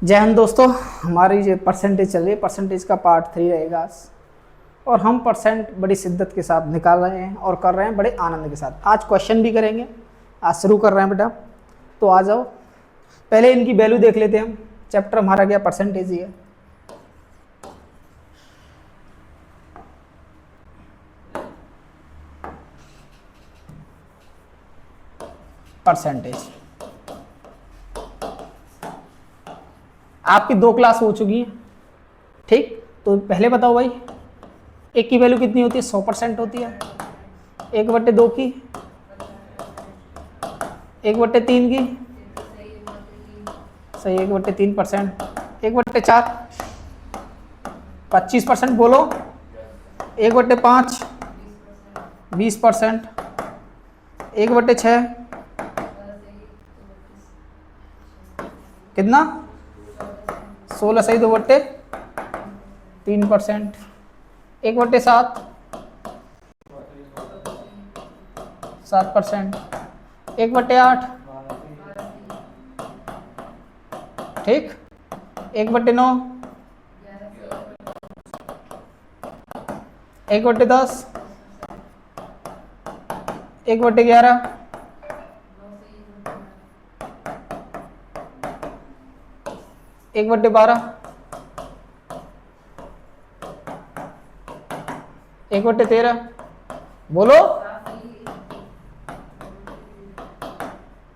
जय हिंद दोस्तों। हमारी जो परसेंटेज चल रही है, परसेंटेज का पार्ट 3 रहेगा आज। और हम परसेंट बड़ी शिद्दत के साथ निकाल रहे हैं और कर रहे हैं बड़े आनंद के साथ। आज क्वेश्चन भी करेंगे। आज शुरू कर रहे हैं बेटा, तो आ जाओ। पहले इनकी वैल्यू देख लेते हैं हम। चैप्टर हमारा क्या परसेंटेज ही है। परसेंटेज आपकी 2 क्लास हो चुकी है, ठीक। तो पहले बताओ भाई, एक की वैल्यू कितनी होती है? 100% होती है। 1/2 की, 1/3 की, सही 1/3%। 1/4 25% बोलो। 1/5 20%। 1/6 कितना? 16 सही 2/3%। 1/7 7%। 1/8 ठीक। 1/9 1/10 1/11 1/12 1/13 बोलो।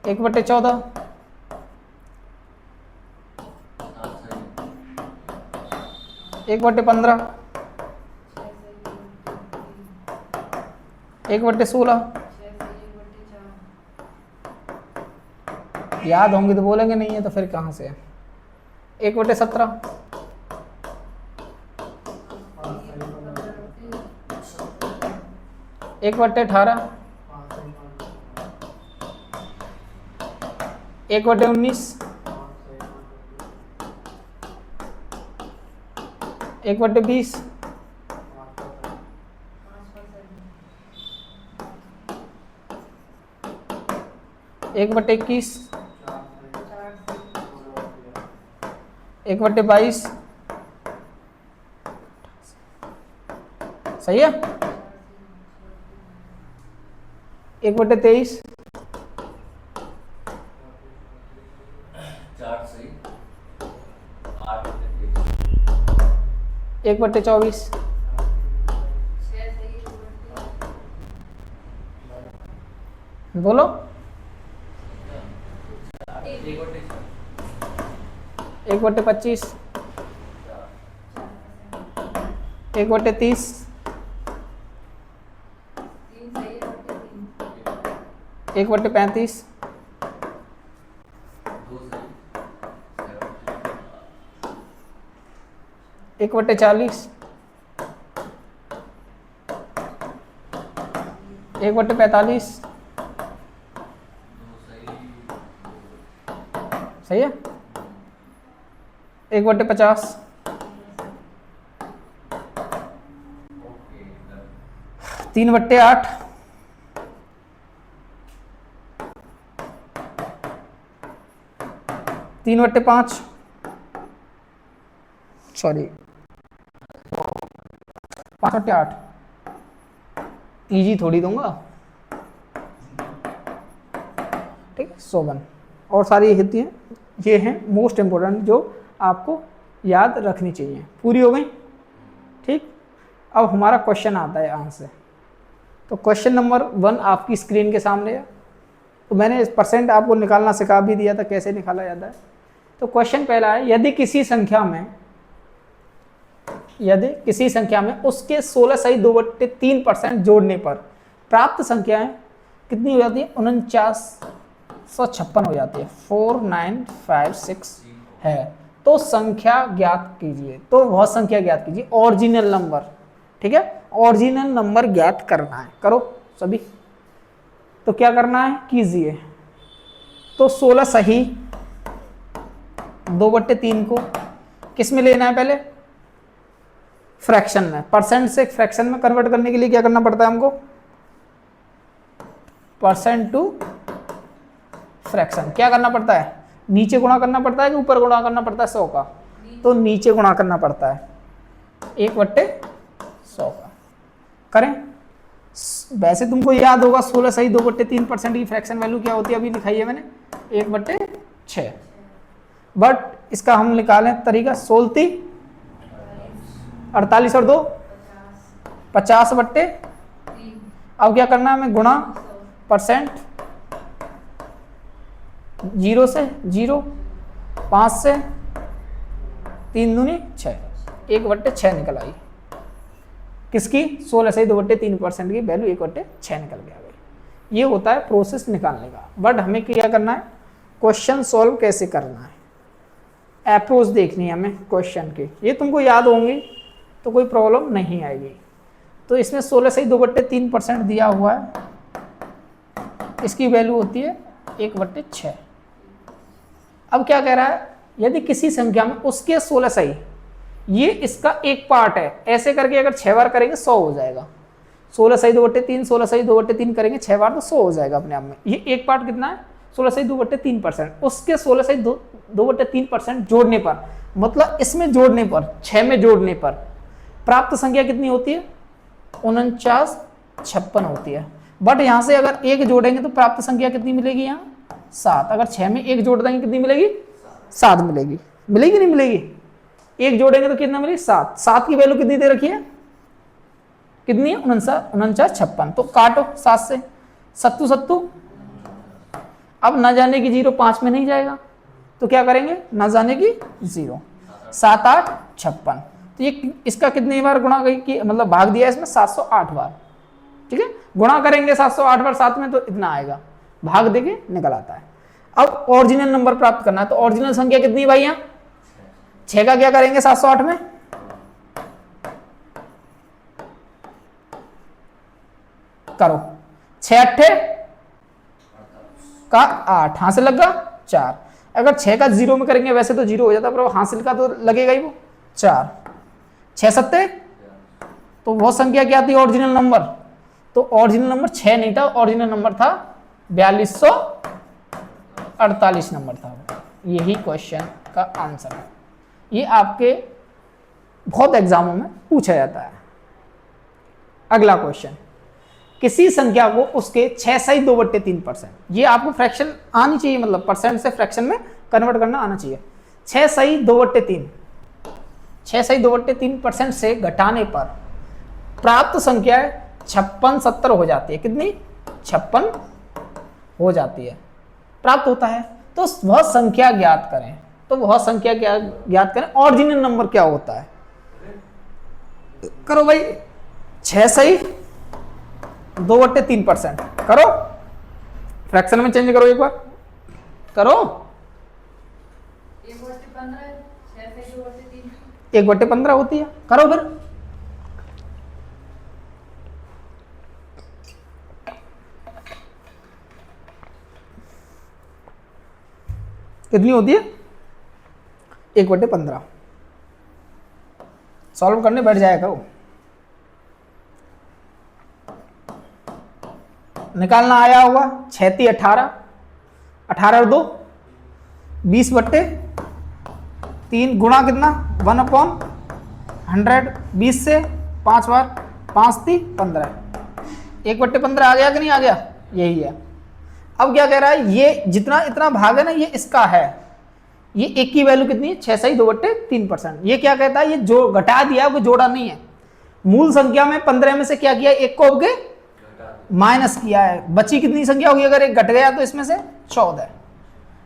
1/14 1/15 1/16 याद होंगे तो बोलेंगे, नहीं है तो फिर कहाँ से? 1/17 1/18 1/19 1/20 1/21 1/22 सही है। 1/23 1/24 बोलो। 1/25 1/30 1/35 1/40 1/45 सही है। 1/50 3/8 3/5 सॉरी 5/8 इजी थोड़ी दूंगा, ठीक। 100 और सारी होती हैं। ये हैं मोस्ट इम्पोर्टेंट जो आपको याद रखनी चाहिए। पूरी हो गई, ठीक। अब हमारा क्वेश्चन आता है आंसर। तो क्वेश्चन नंबर 1 आपकी स्क्रीन के सामने है। तो मैंने परसेंट आपको निकालना सिखा भी दिया था, कैसे निकाला जाता है। तो क्वेश्चन पहला है, यदि किसी संख्या में उसके 16 सही 2/3% जोड़ने पर प्राप्त संख्याएं कितनी हो जाती है? 4956 हो जाती है। 4956 है। तो संख्या ज्ञात कीजिए। तो वह संख्या ज्ञात कीजिए, ओरिजिनल नंबर, ठीक है। ओरिजिनल नंबर ज्ञात करना है। करो सभी। तो क्या करना है? कीजिए। तो 16 सही 2/3 को किस में लेना है? पहले फ्रैक्शन में। परसेंट से फ्रैक्शन में कन्वर्ट करने के लिए क्या करना पड़ता है हमको? Percent to fraction. क्या करना पड़ता है? नीचे गुणा करना पड़ता है कि ऊपर गुणा करना पड़ता है 100 का? तो नीचे गुणा करना पड़ता है 1/100 का। करें? वैसे तुमको याद होगा 16 सही 2/3% की फ्रैक्शन वैल्यू क्या होती है, अभी लिखाई है मैंने 1/6। बट इसका हम निकालें तरीका 16 48 और 2 50/3। अब क्या करना है हमें, गुणा परसेंट, 0 से 0, 5 से 3 दूनी 6, 1/6 निकल आई। किसकी? 16 से 2/3% की वैल्यू 1/6 निकल के आ गई। ये होता है प्रोसेस निकालने का। बट हमें क्या करना है, क्वेश्चन सॉल्व कैसे करना है, अप्रोच देखनी है हमें क्वेश्चन की। ये तुमको याद होंगी तो कोई प्रॉब्लम नहीं आएगी। तो इसमें 16 से 2/3% दिया हुआ है, इसकी वैल्यू होती है 1/6। अब क्या कह रहा है, यदि किसी संख्या में उसके 16 सही, ये इसका एक पार्ट है, ऐसे करके अगर 6 बार करेंगे 100 हो जाएगा। 16 सही 2/3, 16 सही 2/3 करेंगे 6 बार तो 100 हो जाएगा अपने आप में। ये एक पार्ट कितना है, 16 सही 2/3%। उसके 16 सही 2/3% जोड़ने पर, मतलब इसमें जोड़ने पर, 6 में जोड़ने पर प्राप्त संख्या कितनी होती है, 4956 होती है। बट यहां से अगर 1 जोड़ेंगे तो प्राप्त संख्या कितनी मिलेगी, यहाँ 7। अगर 6 में 1 जोड़ देंगे कितनी मिलेगी, 7 मिलेगी। मिलेगी नहीं मिलेगी? 1 जोड़ेंगे तो कितना मिलेगी, 7। 7 की वैल्यू कितनी दे रखी है, कितनी है, 4956। तो काटो 7 से, 7 7। अब ना जाने की 0 5 में नहीं जाएगा, तो क्या करेंगे, ना जाने की 0, 7 8 56। तो ये इसका कितनी बार गुणा की, मतलब भाग दिया इसमें 708 बार। ठीक है, गुणा करेंगे 708 बार 7 में तो इतना आएगा, भाग देके निकल आता है। अब ओरिजिनल नंबर प्राप्त करना है, तो ओरिजिनल संख्या कितनी भाई, यहाँ 6 का क्या करेंगे 708 में, करो 6 8 का 8, हासिल लगा 4। अगर 6 का 0 में करेंगे, वैसे तो 0 हो जाता, पर हासिल का तो लगेगा ही वो 4। 6 7, तो वो संख्या क्या थी ओरिजिनल नंबर, तो ओरिजिनल नंबर 6 नहीं था, ओरिजिनल नंबर था 4248 नंबर था। यही क्वेश्चन का आंसर है। ये आपके बहुत एग्जामों में पूछा जाता है। अगला क्वेश्चन, किसी संख्या को उसके 6 सही 2/3%, ये आपको फ्रैक्शन आनी चाहिए, मतलब परसेंट से फ्रैक्शन में कन्वर्ट करना आना चाहिए। 6 सही 2/3, 6 सही 2/3% से घटाने पर प्राप्त संख्या 56 70 हो जाती है। कितनी, 56 हो जाती है, प्राप्त होता है। तो वह संख्या ज्ञात करें, तो वह संख्या क्या ज्ञात करें, ओरिजिनल नंबर क्या होता है। करो भाई, 6 सही 2/3%, करो फ्रैक्शन में चेंज करो, एक बार करो, 1/15 होती है, करो फिर। कितनी होती है, 1/15। सॉल्व करने बैठ जाएगा वो, निकालना आया होगा। 6 18, 18 और 2 20/3, गुणा कितना 1/100, 20 से 5 बार, 5 3 15, 1/15 आ गया कि नहीं आ गया, यही है। अब क्या कह रहा है, ये जितना इतना भाग है ना, ये इसका है, ये एक की वैल्यू कितनी है, 6 सही 2/3%। ये क्या कहता है, ये जो घटा दिया वो जोड़ा नहीं है। मूल संख्या में 15 में से क्या किया, एक को अब माइनस किया है, बची कितनी संख्या होगी, अगर एक घट गया तो इसमें से 14।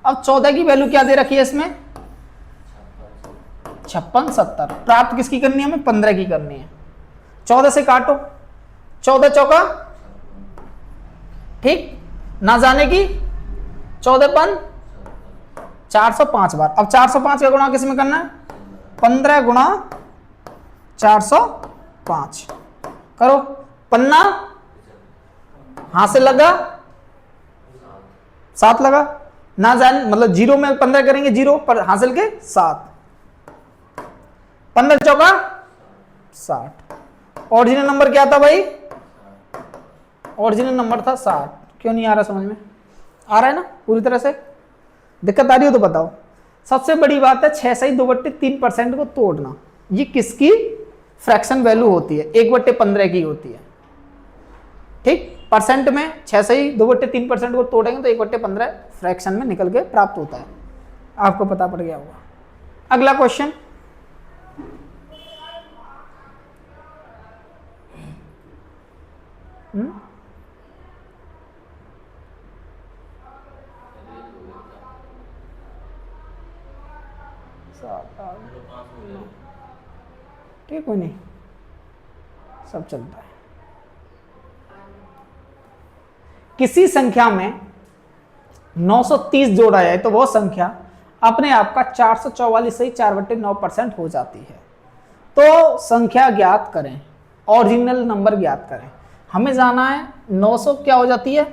अब 14 की वैल्यू क्या दे रखी है इसमें, 56 70। प्राप्त किसकी करनी है, हमें 15 की करनी है। 14 से काटो, 14 चौका, ठीक, ना जाने की 14 पन 405 बार। अब 405 का गुणा किस में करना है, 15 गुणा 405, करो, पन्ना हासिल लगा 7 लगा, ना जाने मतलब 0 में 15 करेंगे 0 पर, हासिल के 7, 15 चौका 60। ओरिजिनल नंबर क्या था भाई, ओरिजिनल नंबर था 60। क्यों नहीं आ रहा समझ में, आ रहा है ना पूरी तरह से, दिक्कत आ रही हो तो बताओ। सबसे बड़ी बात है 6/2/3% को तोड़ना। ये किसकी फ्रैक्शन वैल्यू होती है? 1/15 की होती है। ठीक, परसेंट में 6/2/3% को तोड़ेंगे तो 1/15 फ्रैक्शन में निकल के प्राप्त होता है। आपको पता पड़ गया होगा। अगला क्वेश्चन, ठीक, कोई नहीं, सब चलता है। किसी संख्या में 930 जोड़ा जाए तो वह संख्या अपने आप का 444/4/9% हो जाती है। तो संख्या ज्ञात करें, ओरिजिनल नंबर ज्ञात करें। हमें जाना है 900 क्या हो जाती है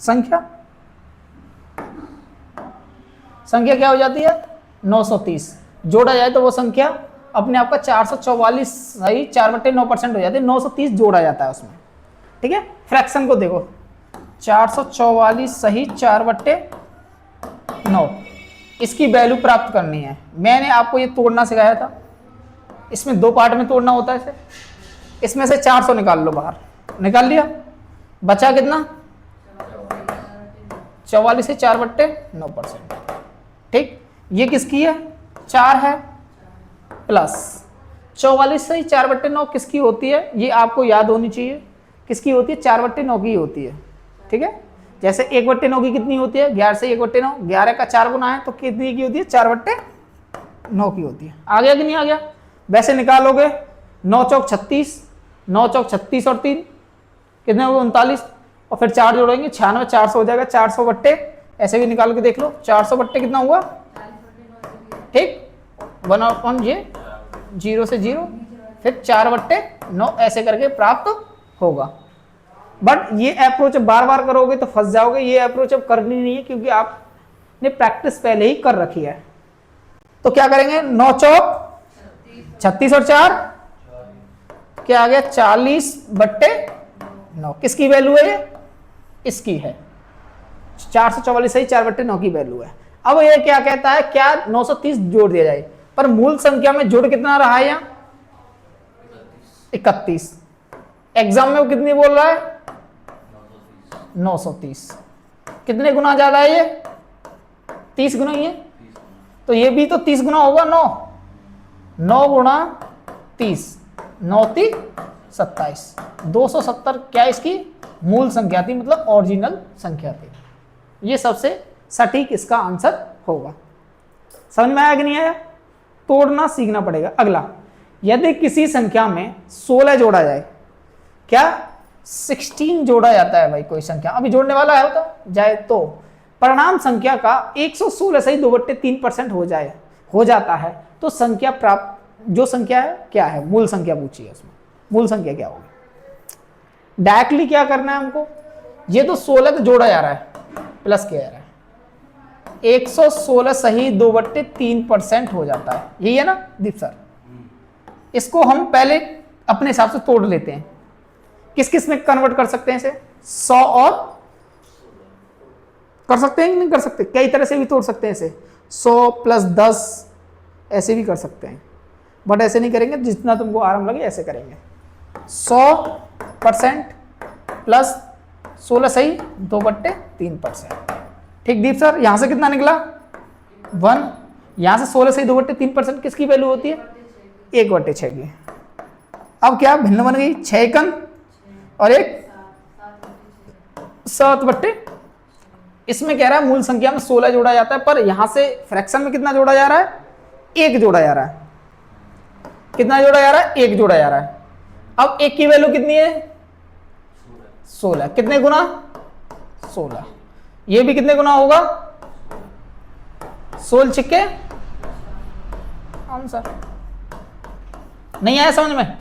संख्या क्या हो जाती है? 930 जोड़ा जाए तो वो संख्या अपने आप का 444/4/9% हो जाती है। 930 जोड़ा जाता है उसमें, ठीक है। फ्रैक्शन को देखो, 444/4/9, इसकी वैल्यू प्राप्त करनी है। मैंने आपको ये तोड़ना सिखाया था। इसमें 2 पार्ट में तोड़ना होता है इसे। इसमें से 400 निकाल लो बाहर, निकाल लिया, बचा कितना? 44/4/9%। ठीक, ये किसकी है? 4 है, प्लस 44/4/9 किसकी होती है? ये आपको याद होनी चाहिए। किसकी होती है? 4/9 की होती है, ठीक है। जैसे 1/9 की कितनी होती है? 11 से 1/9, 11 का 4 गुना है तो कितनी की होती है? 4/9 की होती है। आ गया कि नहीं आ गया? वैसे निकालोगे 9 चौक 36, 9 चौक 36 और 3 कितने हो? 39, और फिर 4 जोड़ेंगे 96, 400 हो जाएगा। 400 बट्टे ऐसे भी निकाल के देख लो, 400 बट्टे कितना हुआ? ठीक, 1/, ये 0 से 0, फिर 4/9 ऐसे करके प्राप्त होगा। बट ये अप्रोच बार बार करोगे तो फंस जाओगे। ये अप्रोच अब करनी नहीं है क्योंकि आपने प्रैक्टिस पहले ही कर रखी है। तो क्या करेंगे? 9 चौक 36 और 4 क्या आ गया? 40/9। किसकी वैल्यू है ये? इसकी है। 444/4/9 की वैल्यू है। अब ये क्या कहता है? क्या 930 जोड़ दिया जाए, पर मूल संख्या में जुड़ कितना रहा है? यहाँ 31। एग्जाम में वो कितनी बोल रहा है? 930। कितने गुना ज्यादा है ये? 30 गुना ही है, तो ये भी तो 30 गुना होगा। 9 गुणा 30, 9 × 27, 270 क्या इसकी मूल संख्या थी, मतलब ओरिजिनल संख्या थी। ये सबसे सटीक इसका आंसर होगा। समझ में आया कि नहीं आया? तोड़ना सीखना पड़ेगा। अगला, यदि किसी संख्या में 16 जोड़ा जाए, क्या 16 जोड़ा जाता है भाई? कोई संख्या अभी जोड़ने वाला है तो जाए तो परिणाम संख्या का 116/2/3% हो जाता है, तो संख्या प्राप्त, जो संख्या है क्या है? मूल संख्या पूछी है उसमें। मूल संख्या क्या होगी? डायरेक्टली क्या करना है हमको? ये तो 16 तो जोड़ा जा रहा है, प्लस किया जा रहा है, 116/2/3% हो जाता है। यही है ना दीप सर? इसको हम पहले अपने हिसाब से तोड़ लेते हैं। किस किस में कन्वर्ट कर सकते हैं इसे? 100 और कर सकते हैं कि नहीं कर सकते? कई तरह से भी तोड़ सकते हैं इसे। 100 + 10 ऐसे भी कर सकते हैं, बट ऐसे नहीं करेंगे, जितना तुमको आराम लगे ऐसे करेंगे। 100% प्लस 16/2/3%। ठीक दीप सर, यहां से कितना निकला? 1। यहां से 16/2/3% किसकी वैल्यू होती है? 1/6 की। अब क्या भिन्न बन गई? 6 एकन और 1 7/। इसमें कह रहा है मूल संख्या में 16 जोड़ा जाता है, पर यहां से फ्रैक्शन में कितना जोड़ा जा रहा है? 1 जोड़ा जा रहा है। कितना जोड़ा जा रहा है? 1 जोड़ा जा रहा है। अब 1 की वैल्यू कितनी है? 16। कितने गुना? 16। ये भी कितने गुना होगा? 16 छिक्के आंसर। नहीं आया समझ में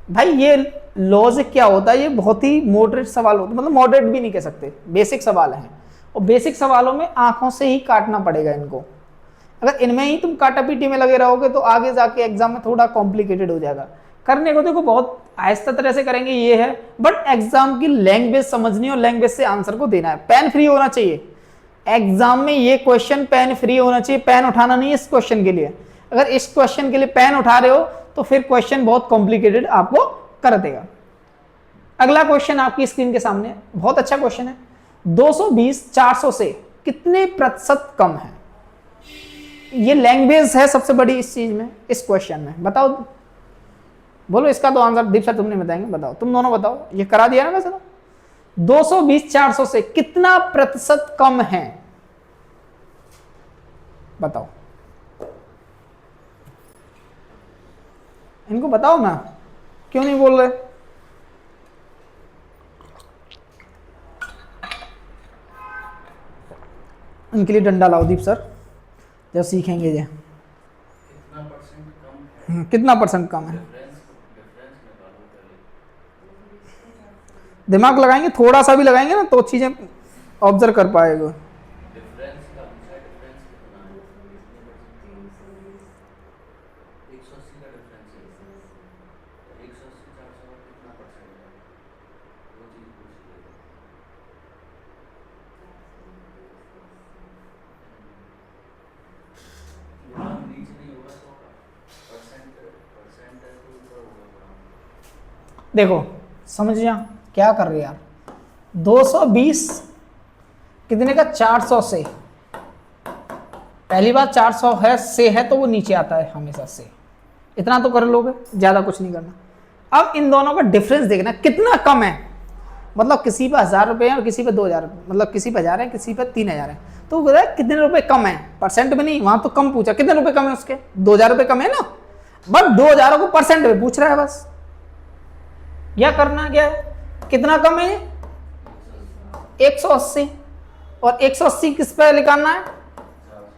भाई? ये लॉजिक क्या होता है? ये बहुत ही मॉडरेट सवाल होता है, मतलब मॉडरेट भी नहीं कह सकते, बेसिक सवाल है। और बेसिक सवालों में आंखों से ही काटना पड़ेगा इनको। अगर इनमें ही तुम काटा पीटी में लगे रहोगे तो आगे जाके एग्जाम में थोड़ा कॉम्प्लिकेटेड हो जाएगा। करने को देखो बहुत आहिस्ता तरह से करेंगे, ये है, बट एग्जाम की लैंग्वेज समझनी और लैंग्वेज से आंसर को देना है। पेन फ्री होना चाहिए। एग्जाम में ये क्वेश्चन पेन फ्री होना चाहिए, पेन उठाना नहीं है इस क्वेश्चन के लिए। अगर इस क्वेश्चन के लिए पेन उठा रहे हो तो फिर क्वेश्चन बहुत कॉम्प्लिकेटेड आपको कर देगा। अगला क्वेश्चन आपकी स्क्रीन के सामने है, बहुत अच्छा क्वेश्चन है। 220 400 से कितने प्रतिशत कम है? ये लैंग्वेज है सबसे बड़ी इस चीज में, इस क्वेश्चन में। बताओ, बोलो इसका तो आंसर। दीप सर तुमने बताएंगे, बताओ, तुम दोनों बताओ। ये करा दिया ना वैसे तो। 220 400 से कितना प्रतिशत कम है? बताओ, इनको बताओ ना, क्यों नहीं बोल रहे? इनके लिए डंडा लाओ दीप सर, जब सीखेंगे ये। कितना परसेंट कम है? दिमाग लगाएंगे, थोड़ा सा भी लगाएंगे ना तो चीजें ऑब्जर्व कर पाएगा। देखो समझ जा क्या कर रहे यार। 220 कितने का? 400 से। पहली बात 400 है से है तो वो नीचे आता है हमेशा से, इतना तो कर लोगे, ज्यादा कुछ नहीं करना। अब इन दोनों का डिफरेंस देखना कितना कम है। मतलब किसी पे 1000 रुपये है और किसी पे 2000, मतलब किसी पे 1000 है किसी पे 3000 है, तो वो कितने रुपए कम है? परसेंट में नहीं, वहां तो कम पूछा, कितने रुपए कम है उसके? 2000 रुपये कम है ना, बट 2000 को परसेंट में पूछ रहा है बस। या करना क्या है, कितना कम है? 180। और 180 किस पे निकालना है?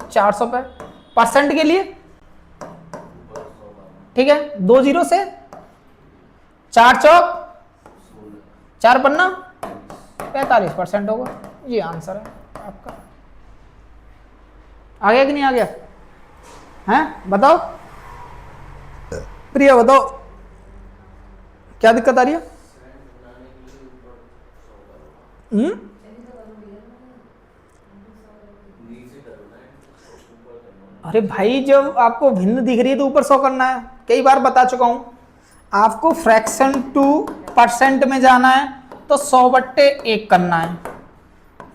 400 पे। परसेंट के लिए ठीक है, 2 जीरो से 4 चौक 4 पन्ना 45% होगा। ये आंसर है आपका। आ गया कि नहीं आ गया? हैं बताओ प्रिया, बताओ क्या दिक्कत आ रही है? अरे भाई जब आपको भिन्न दिख रही है तो ऊपर 100 करना है। कई बार बता चुका हूं, आपको फ्रैक्शन टू परसेंट में जाना है तो 100/1 करना है।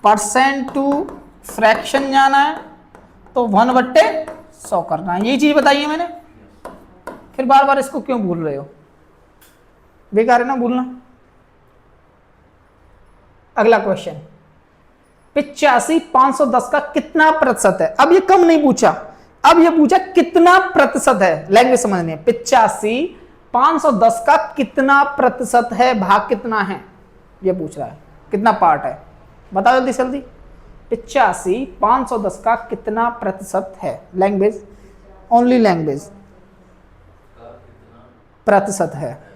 परसेंट टू फ्रैक्शन जाना है तो 1/100 करना है। यही चीज बताई है मैंने, फिर बार बार इसको क्यों भूल रहे हो? बेकार है ना भूलना। अगला क्वेश्चन 85 510 का कितना प्रतिशत है? अब ये कम नहीं पूछा, अब ये पूछा कितना प्रतिशत है। लैंग्वेज समझनी है। 85 510 का कितना प्रतिशत है, भाग कितना है, ये पूछ रहा है, कितना पार्ट है। बताओ जल्दी जल्दी। 85 510 का कितना प्रतिशत है? लैंग्वेज, ओनली लैंग्वेज, प्रतिशत है।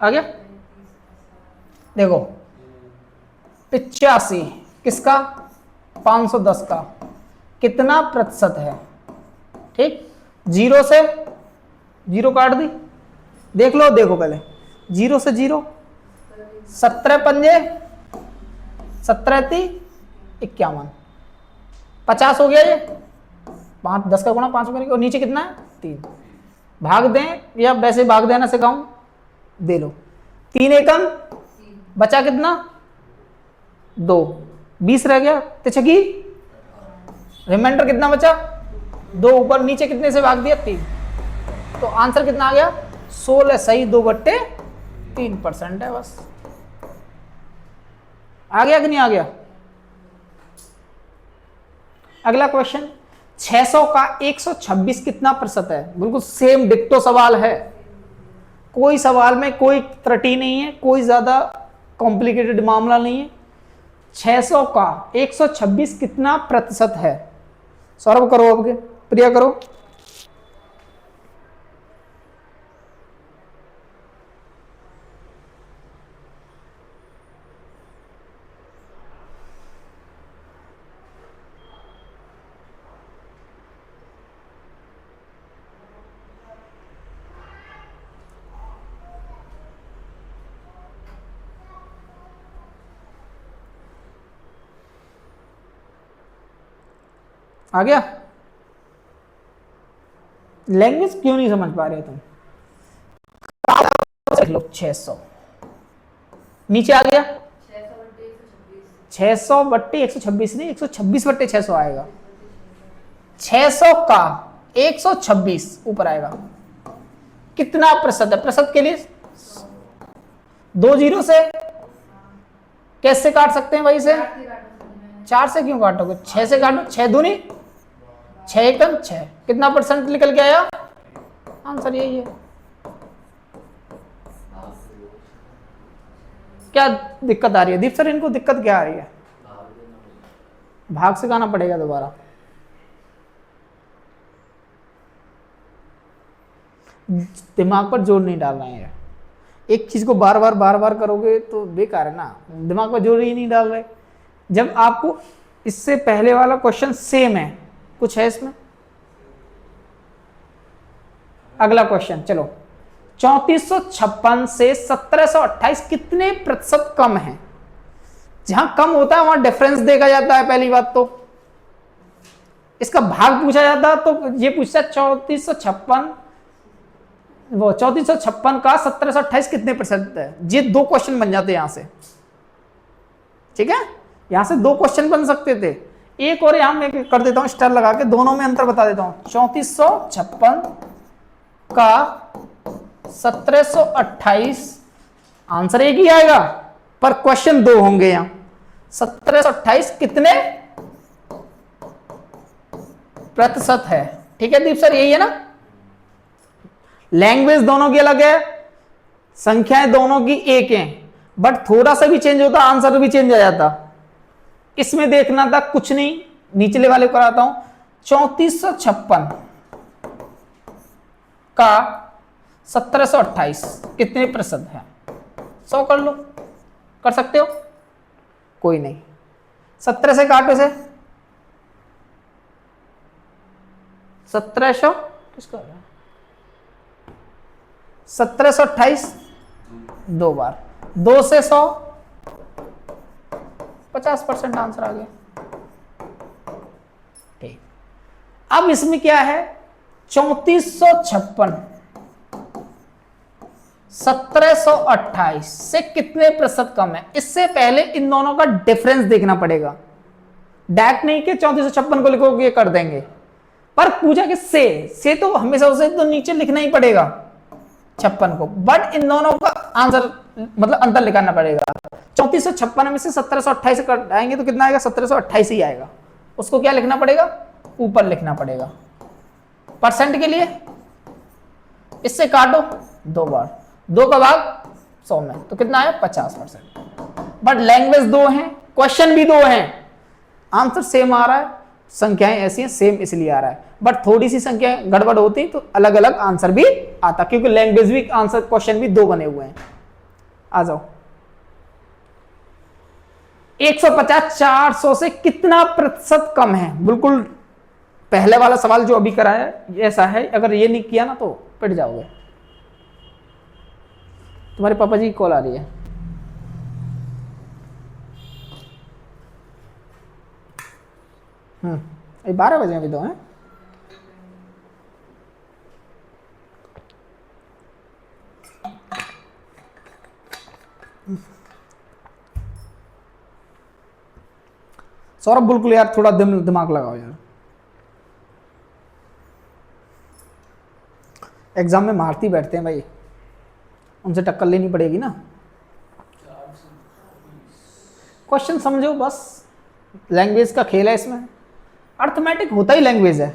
आ गया? देखो 85 किसका? 510 का कितना प्रतिशत है? ठीक, 0 से 0 काट दी, देख लो, देखो पहले 0 से 0 17 पंजे 17 51 50 हो गया ये। 5 10 का गुणा 5 करेंगे और नीचे कितना है? 3। भाग दें या वैसे भाग देना सिखाऊं? दे लो। 3 एकम बचा कितना? 2, 20 रह गया तिछकी, रिमाइंडर कितना बचा? 2। ऊपर नीचे कितने से भाग दिया? 3। तो आंसर कितना आ गया? 16 सही 2/3% है बस। आ गया कि नहीं आ गया? अगला क्वेश्चन 600 का 126 कितना प्रतिशत है? बिल्कुल सेम डिक्टो सवाल है, कोई सवाल में कोई त्रुटि नहीं है, कोई ज्यादा कॉम्प्लिकेटेड मामला नहीं है। 600 का 126 कितना प्रतिशत है? सौरभ करो, अब प्रिया करो। आ गया? लैंग्वेज क्यों नहीं समझ पा रहे तुम? देख लो 600 नीचे आ गया, 600/126 नहीं, 126/600 आएगा। 600 का 126 ऊपर आएगा, कितना प्रतिशत है? प्रतिशत के लिए 2 जीरो से कैसे काट सकते हैं भाई? से 4 से क्यों काटोगे? 6 से काटो, 6 दूनी 6 एकम 6, कितना परसेंट निकल के आया? आंसर यही है। क्या दिक्कत आ रही है दीप सर? इनको दिक्कत क्या आ रही है? भाग से गाना पड़ेगा दोबारा। दिमाग पर जोर नहीं डालना है, एक चीज को बार बार करोगे तो बेकार है ना, दिमाग पर जोर ही नहीं डाल रहे। जब आपको इससे पहले वाला क्वेश्चन सेम है, कुछ है इसमें? अगला क्वेश्चन चलो, 3456 से 1728 कितने प्रतिशत कम है? जहां कम होता है वहां डिफरेंस देखा जाता है पहली बात तो। इसका भाग पूछा जाता तो ये पूछता 3456 का 1728 कितने प्रतिशत है। ये 2 क्वेश्चन बन जाते यहां से, ठीक है? यहां से 2 क्वेश्चन बन सकते थे। एक और यहां मैं कर देता हूं स्टार लगा के, दोनों में अंतर बता देता हूं। 3456 का 1728 आंसर एक ही आएगा, पर क्वेश्चन 2 होंगे यहां। 1728 कितने प्रतिशत है? ठीक है दीप सर, यही है ना? लैंग्वेज दोनों की अलग है, संख्याएं दोनों की एक हैं, बट थोड़ा सा भी चेंज होता आंसर भी चेंज आ जाता। इसमें देखना था कुछ नहीं, निचले वाले कराता हूं। 3456 का 1728 कितने प्रतिशत है? 100 कर लो, कर सकते हो? कोई नहीं, 17 से काटो से 1700 किसका 1728 2 बार, 2 से 100 50% आंसर आ गया। ठीक, अब इसमें क्या है? 3456 1728 से कितने प्रतिशत कम है? इससे पहले इन दोनों का डिफरेंस देखना पड़ेगा। डायरेक्ट नहीं कि 3456 को लिखोगे ये कर देंगे, पर पूछा कि से तो हमेशा उसे तो नीचे लिखना ही पड़ेगा 56 को, बट इन दोनों का आंसर मतलब अंतर निकालना पड़ेगा। 3456 में से 1728 कटाएंगे तो कितना आएगा? 1728 ही आएगा। उसको क्या लिखना पड़ेगा? ऊपर लिखना पड़ेगा। परसेंट के लिए इससे काटो 2 बार, 2 का भाग 100 में, तो कितना आया? 50%। बट लैंग्वेज 2 है, क्वेश्चन भी 2 है, आंसर सेम आ रहा है, संख्याएं ऐसी हैं सेम इसलिए आ रहा है। बट थोड़ी सी संख्याएं गड़बड़ होती तो अलग अलग आंसर भी आता, क्योंकि लैंग्वेज भी आंसर क्वेश्चन भी 2 बने हुए हैं। आ जाओ, 150 400 से कितना प्रतिशत कम है? बिल्कुल पहले वाला सवाल जो अभी कराया ऐसा है, अगर ये नहीं किया ना तो पिट जाओगे। तुम्हारे पापा जी की कॉल आ रही है। अभी 12 बजे अभी तो हैं। सौरभ बिल्कुल यार थोड़ा दिमाग लगाओ यार, एग्जाम में मारती बैठते हैं भाई, उनसे टक्कर लेनी पड़ेगी ना। क्वेश्चन समझो बस, लैंग्वेज का खेल है इसमें, अर्थमेटिक होता ही लैंग्वेज है।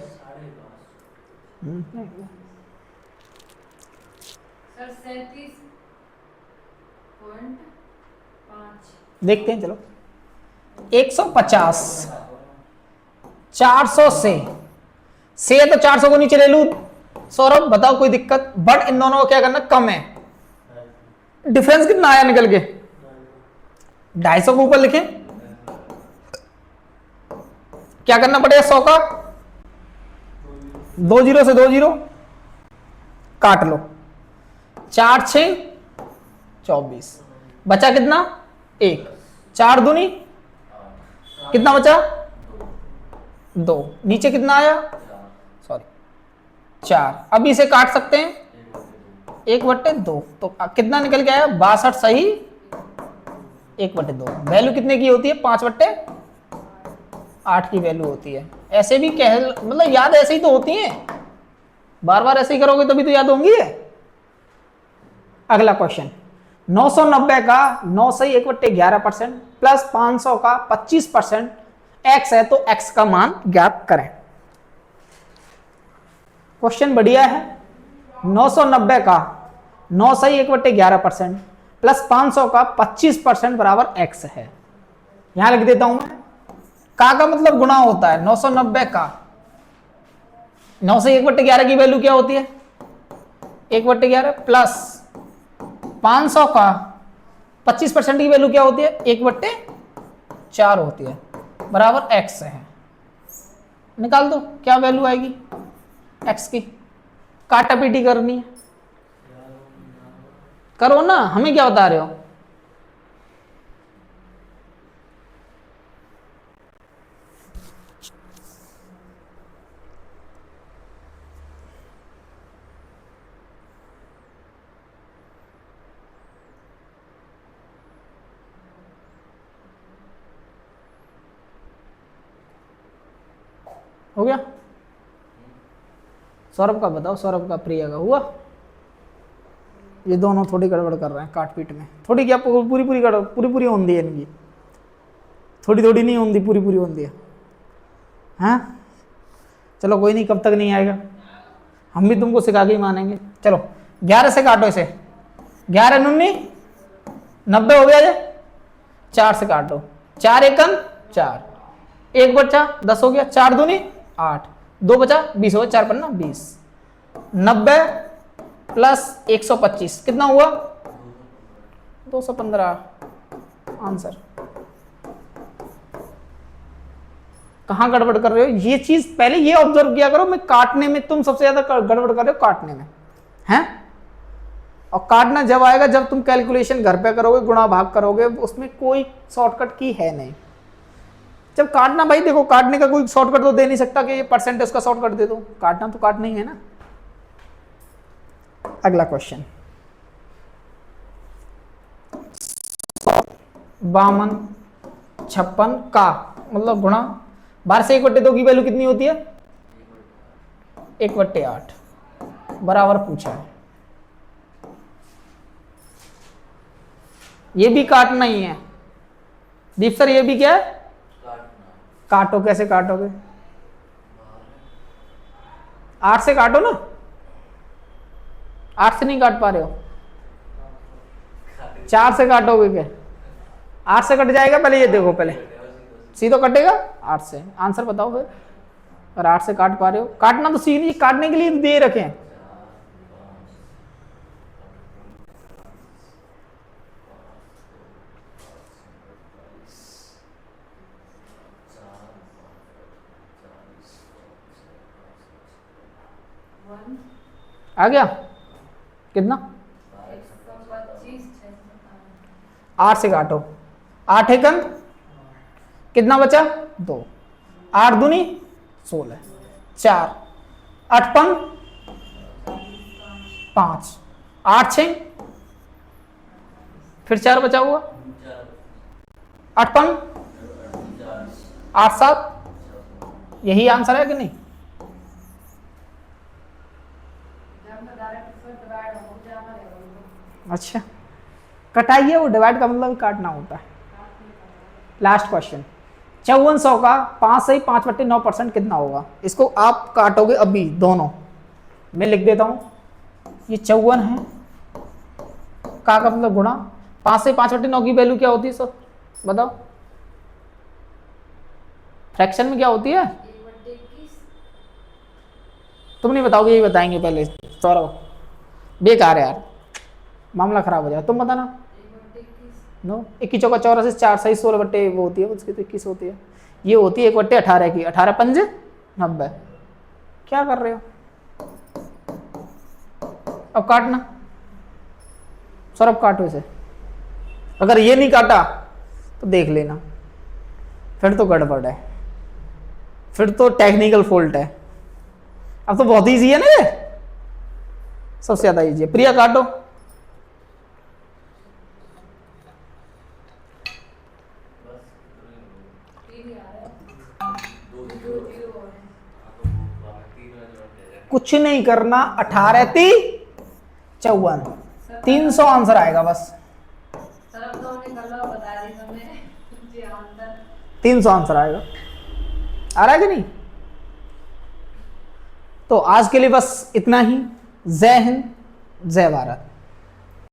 सर 37.5 देखते हैं चलो। 150 400 से तो 400 को नीचे ले लू। सौरभ बताओ कोई दिक्कत? बट इन दोनों को क्या करना, कम है। डिफरेंस कितना आया निकल के? 250 को ऊपर लिखे, क्या करना पड़ेगा? 100 का 2 जीरो से 2 जीरो काट लो, 4 6 24, बचा कितना? 1, 4 दूनी कितना बचा? 2, नीचे कितना आया? सॉरी 4। अब इसे काट सकते हैं 1/2, तो कितना निकल के आया? 62 सही 1/2। वैल्यू कितने की होती है? 5/8 की वैल्यू होती है। ऐसे भी कह, मतलब याद ऐसे ही तो होती है, बार बार ऐसे ही करोगे तभी तो याद होंगी। अगला क्वेश्चन, 990 का 9 सही 1/11% प्लस 500 का 25% x है, तो x का मान ज्ञात करें। क्वेश्चन बढ़िया है। 990 का 9 सही 1/11% प्लस 500 का 25% बराबर x है। यहां लिख देता हूं मैं, का मतलब गुणा होता है। 990 का 9 से 1/11 की वैल्यू क्या होती है? 1/11 प्लस 500 का 25% की वैल्यू क्या होती है? 1/4 होती है, बराबर x है। निकाल दो क्या वैल्यू आएगी x की। काटा पीटी करनी है, करो ना, हमें क्या बता रहे हो? हो गया? सौरभ का बताओ, सौरभ का, प्रिया का हुआ? ये दोनों थोड़ी गड़बड़ कर रहे हैं काट पीट में। थोड़ी क्या, पूरी पूरी होंदी है इनकी, थोड़ी थोड़ी नहीं होंदी, पूरी पूरी होंदी है। हाँ चलो कोई नहीं, कब तक नहीं आएगा, हम भी तुमको सिखा के ही मानेंगे। चलो 11 से काटो इसे, 11 19 90 हो गया ये। 4 से काटो, 4 एकम 4, 1 बचा 10 हो गया, 4 दूनी 8, 2 बचा 20 हो गया, 4 पन्ना 20। 90 प्लस 125 कितना हुआ? 215 आंसर। कहां गड़बड़ कर रहे हो? ये चीज पहले ये ऑब्जर्व किया करो, मैं काटने में तुम सबसे ज्यादा गड़बड़ कर रहे हो, काटने में हैं। और काटना जब आएगा जब तुम कैलकुलेशन घर पे करोगे, गुणा भाग करोगे, उसमें कोई शॉर्टकट की है नहीं। जब काटना, भाई देखो काटने का कोई शॉर्टकट तो दे नहीं सकता कि ये परसेंटेज का शॉर्टकट दे दो, काटना तो काटना ही है ना। अगला क्वेश्चन, 52 का मतलब गुणा 12 से 1/2 की वैल्यू कितनी होती है? 1/8 बराबर पूछा है। ये भी काटना ही है दीप सर, ये भी क्या है? काटो, कैसे काटोगे? 8 से काटो ना, 8 से नहीं काट पा रहे हो, 4 से काटोगे क्या? 8 से कट जाएगा, पहले ये देखो, पहले सीधो कटेगा 8 से। आंसर बताओ फिर, अगर 8 से काट पा रहे हो। काटना तो सीधी काटने के लिए दे रखे हैं। आ गया कितना? 8 से काटो, 8 एकम कितना बचा? 2, 8 दूनी 16, 4 8 पन 5, 8 6 फिर 4 बचा हुआ, 8 पन 8 7, यही आंसर है कि नहीं? अच्छा, कटाइए, वो डिवाइड का मतलब काटना होता है। लास्ट क्वेश्चन, 5400 का 5 से 5/9% कितना होगा? इसको आप काटोगे अभी दोनों, मैं लिख देता हूं, ये 54 है, का मतलब गुणा 5 से 5/9 की वैल्यू क्या होती है सर बताओ? फ्रैक्शन में क्या होती है? 1/21। तुम नहीं बताओगे, यही बताएंगे पहले सौरभ, बेकार है यार, मामला खराब हो जाए, तुम बताना। 1/21। नो 21 चौका 84 4 सही 16 बट्टे वो होती है, उसकी तो 21 होती है, ये होती है 1/18 की, 18 पंजे 90। क्या कर रहे हो? अब काटना सौरभ, काटो इसे, अगर ये नहीं काटा तो देख लेना, फिर तो गड़बड़ है, फिर तो टेक्निकल फॉल्ट है। अब तो बहुत इजी है ना ये, सबसे ज्यादा इजी है। प्रिया काटो, तीन ही आ रहा है। 2 0 और है। कुछ नहीं करना, 18 54 300 आंसर आएगा बस, सर अब तो हमने कल बता दी हमने जी आंसर 300 आंसर आएगा। आ रहा है कि नहीं? तो आज के लिए बस इतना ही। जय हिंद, जय भारत।